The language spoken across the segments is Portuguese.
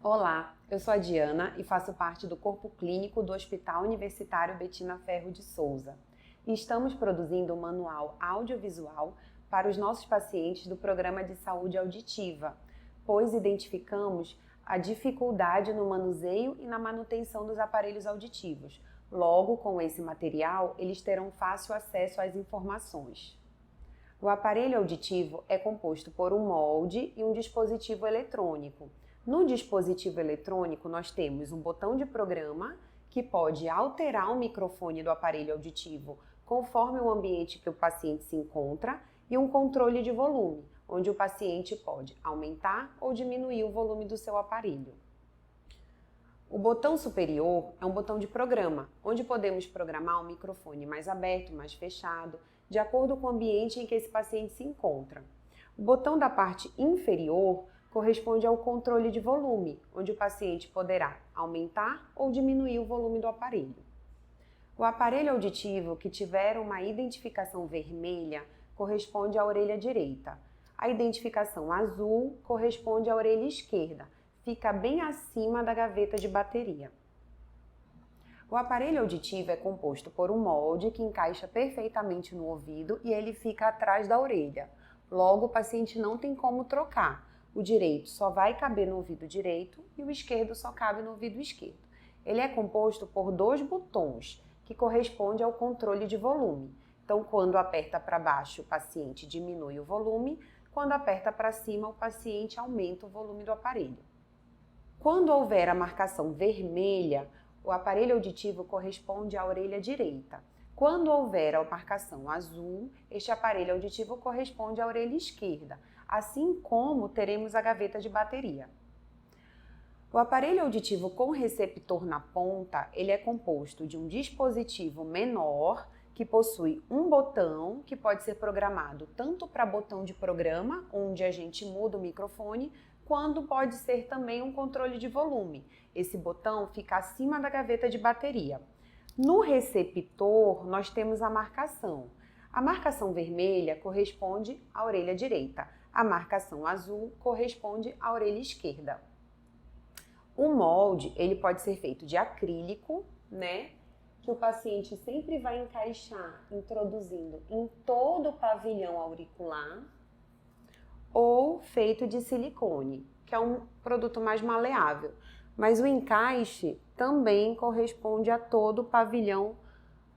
Olá, eu sou a Diana e faço parte do corpo clínico do Hospital Universitário Betina Ferro de Souza. E estamos produzindo um manual audiovisual para os nossos pacientes do Programa de Saúde Auditiva, pois identificamos a dificuldade no manuseio e na manutenção dos aparelhos auditivos. Logo, com esse material, eles terão fácil acesso às informações. O aparelho auditivo é composto por um molde e um dispositivo eletrônico. No dispositivo eletrônico, nós temos um botão de programa que pode alterar o microfone do aparelho auditivo conforme o ambiente que o paciente se encontra e um controle de volume, onde o paciente pode aumentar ou diminuir o volume do seu aparelho. O botão superior é um botão de programa, onde podemos programar o microfone mais aberto, mais fechado, de acordo com o ambiente em que esse paciente se encontra. O botão da parte inferior corresponde ao controle de volume, onde o paciente poderá aumentar ou diminuir o volume do aparelho. O aparelho auditivo que tiver uma identificação vermelha corresponde à orelha direita. A identificação azul corresponde à orelha esquerda, fica bem acima da gaveta de bateria. O aparelho auditivo é composto por um molde que encaixa perfeitamente no ouvido e ele fica atrás da orelha. Logo, o paciente não tem como trocar. O direito só vai caber no ouvido direito e o esquerdo só cabe no ouvido esquerdo. Ele é composto por dois botões, que correspondem ao controle de volume. Então, quando aperta para baixo, o paciente diminui o volume, quando aperta para cima, o paciente aumenta o volume do aparelho. Quando houver a marcação vermelha, o aparelho auditivo corresponde à orelha direita. Quando houver a marcação azul, este aparelho auditivo corresponde à orelha esquerda, assim como teremos a gaveta de bateria. O aparelho auditivo com receptor na ponta, ele é composto de um dispositivo menor que possui um botão que pode ser programado tanto para botão de programa, onde a gente muda o microfone, quando pode ser também um controle de volume. Esse botão fica acima da gaveta de bateria. No receptor, nós temos a marcação. A marcação vermelha corresponde à orelha direita. A marcação azul corresponde à orelha esquerda. O molde, ele pode ser feito de acrílico, que o paciente sempre vai encaixar introduzindo em todo o pavilhão auricular, ou feito de silicone, que é um produto mais maleável. Mas o encaixe também corresponde a todo o pavilhão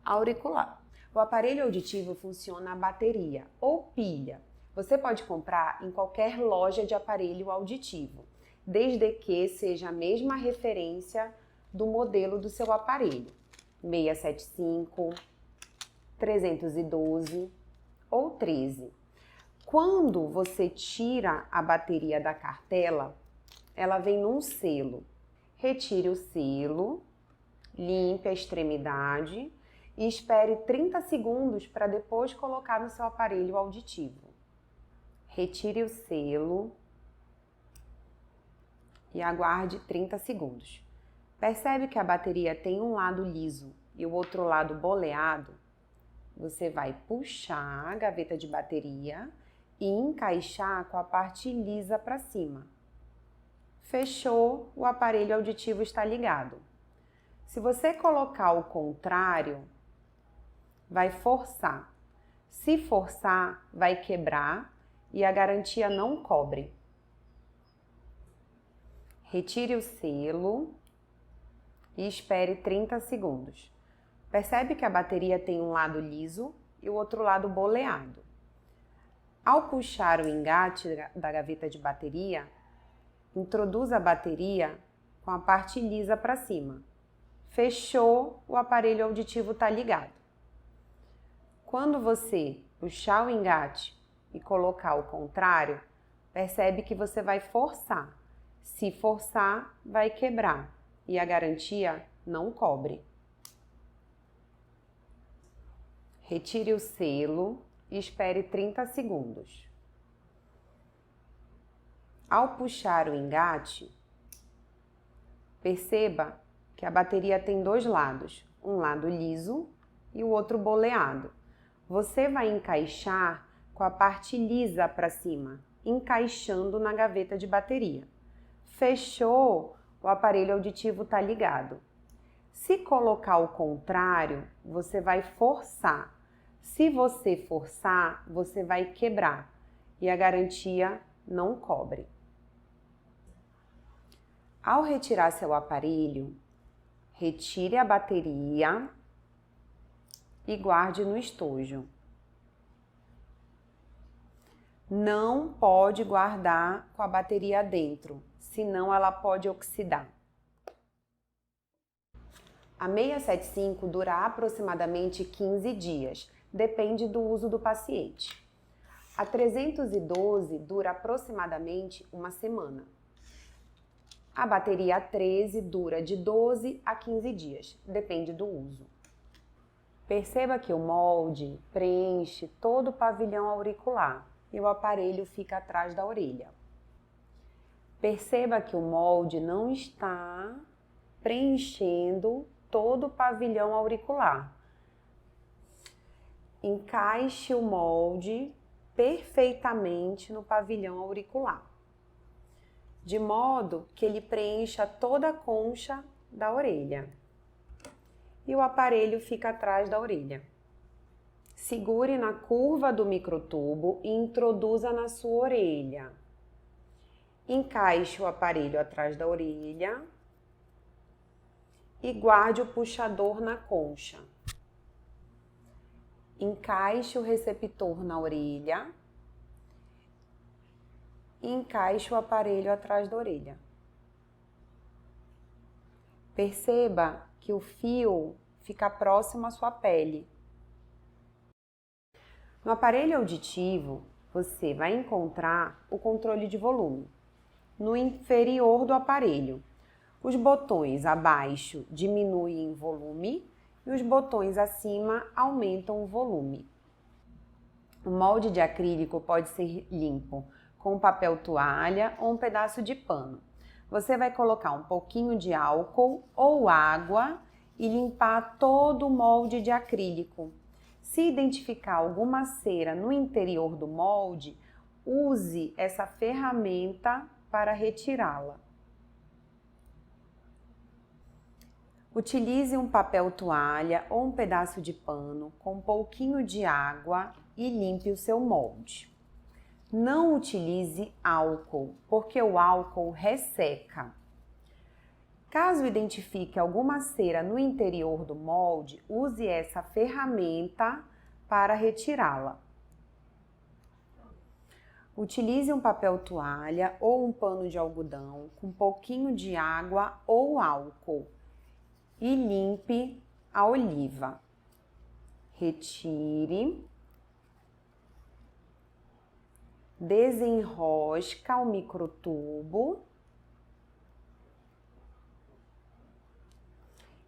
auricular. O aparelho auditivo funciona a bateria ou pilha. Você pode comprar em qualquer loja de aparelho auditivo, desde que seja a mesma referência do modelo do seu aparelho, 675, 312 ou 13. Quando você tira a bateria da cartela, ela vem num selo. Retire o selo, limpe a extremidade e espere 30 segundos para depois colocar no seu aparelho auditivo. Retire o selo e aguarde 30 segundos. Percebe que a bateria tem um lado liso e o outro lado boleado? Você vai puxar a gaveta de bateria e encaixar com a parte lisa para cima. Fechou, o aparelho auditivo está ligado. Se você colocar o contrário, vai forçar. Se forçar, vai quebrar e a garantia não cobre. Retire o selo e espere 30 segundos. Percebe que a bateria tem um lado liso e o outro lado boleado. Ao puxar o engate da gaveta de bateria, introduza a bateria com a parte lisa para cima. Fechou, o aparelho auditivo está ligado. Quando você puxar o engate e colocar o contrário, percebe que você vai forçar. Se forçar, vai quebrar e a garantia não cobre. Retire o selo e espere 30 segundos. Ao puxar o engate, perceba que a bateria tem dois lados, um lado liso e o outro boleado. Você vai encaixar com a parte lisa para cima, encaixando na gaveta de bateria. Fechou, o aparelho auditivo está ligado. Se colocar ao contrário, você vai forçar. Se você forçar, você vai quebrar e a garantia não cobre. Ao retirar seu aparelho, retire a bateria e guarde no estojo. Não pode guardar com a bateria dentro, senão ela pode oxidar. A 675 dura aproximadamente 15 dias, depende do uso do paciente. A 312 dura aproximadamente uma semana. A bateria 13 dura de 12 a 15 dias, depende do uso. Perceba que o molde preenche todo o pavilhão auricular e o aparelho fica atrás da orelha. Perceba que o molde não está preenchendo todo o pavilhão auricular. Encaixe o molde perfeitamente no pavilhão auricular, de modo que ele preencha toda a concha da orelha. E o aparelho fica atrás da orelha. Segure na curva do microtubo e introduza na sua orelha. Encaixe o aparelho atrás da orelha e guarde o puxador na concha. Encaixe o receptor na orelha e encaixe o aparelho atrás da orelha. Perceba que o fio fica próximo à sua pele. No aparelho auditivo, você vai encontrar o controle de volume no inferior do aparelho. Os botões abaixo diminuem o volume e os botões acima aumentam o volume. O molde de acrílico pode ser limpo com papel toalha ou um pedaço de pano. Você vai colocar um pouquinho de álcool ou água e limpar todo o molde de acrílico. Se identificar alguma cera no interior do molde, use essa ferramenta para retirá-la. Utilize um papel toalha ou um pedaço de pano com um pouquinho de água e limpe o seu molde. Não utilize álcool, porque o álcool resseca. Caso identifique alguma cera no interior do molde, use essa ferramenta para retirá-la. Utilize um papel toalha ou um pano de algodão com um pouquinho de água ou álcool e limpe a oliva. Retire. Desenrosca o microtubo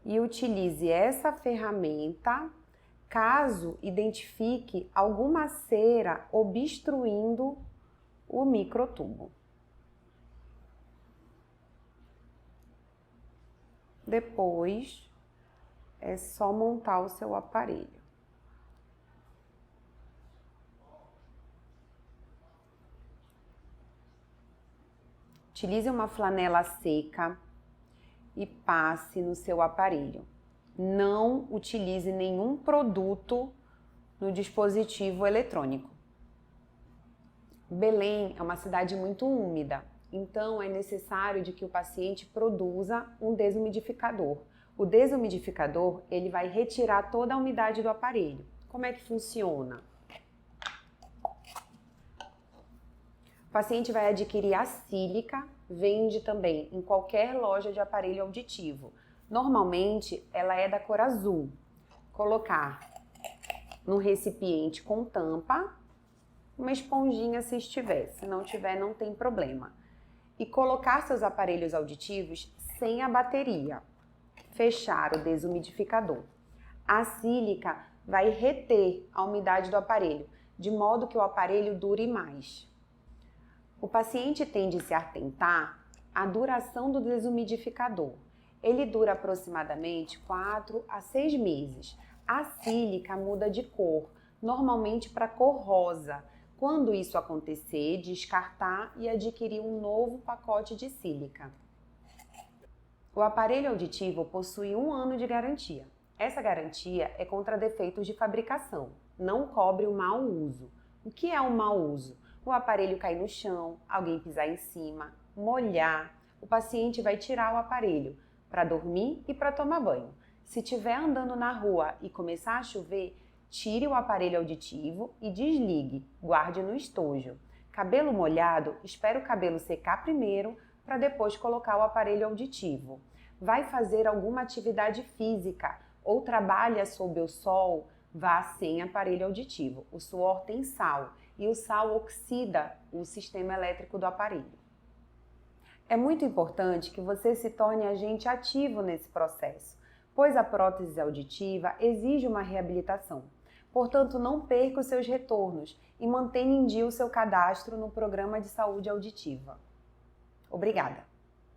e utilize essa ferramenta caso identifique alguma cera obstruindo o microtubo. Depois é só montar o seu aparelho. Utilize uma flanela seca e passe no seu aparelho. Não utilize nenhum produto no dispositivo eletrônico. Belém é uma cidade muito úmida, então é necessário de que o paciente produza um desumidificador. O desumidificador, ele vai retirar toda a umidade do aparelho. Como é que funciona? O paciente vai adquirir a sílica, vende também em qualquer loja de aparelho auditivo. Normalmente, ela é da cor azul. Colocar num recipiente com tampa, uma esponjinha se estiver, se não tiver, não tem problema. E colocar seus aparelhos auditivos sem a bateria. Fechar o desumidificador. A sílica vai reter a umidade do aparelho, de modo que o aparelho dure mais. O paciente tem de se atentar à duração do desumidificador. Ele dura aproximadamente 4 a 6 meses. A sílica muda de cor, normalmente para cor rosa. Quando isso acontecer, descartar e adquirir um novo pacote de sílica. O aparelho auditivo possui 1 ano de garantia. Essa garantia é contra defeitos de fabricação, não cobre o mau uso. O que é o mau uso? O aparelho cair no chão, alguém pisar em cima, molhar. O paciente vai tirar o aparelho para dormir e para tomar banho. Se estiver andando na rua e começar a chover, tire o aparelho auditivo e desligue, guarde no estojo. Cabelo molhado, espere o cabelo secar primeiro para depois colocar o aparelho auditivo. Vai fazer alguma atividade física ou trabalha sob o sol, vá sem aparelho auditivo. O suor tem sal e o sal oxida o sistema elétrico do aparelho. É muito importante que você se torne agente ativo nesse processo, pois a prótese auditiva exige uma reabilitação. Portanto, não perca os seus retornos e mantenha em dia o seu cadastro no Programa de Saúde Auditiva. Obrigada!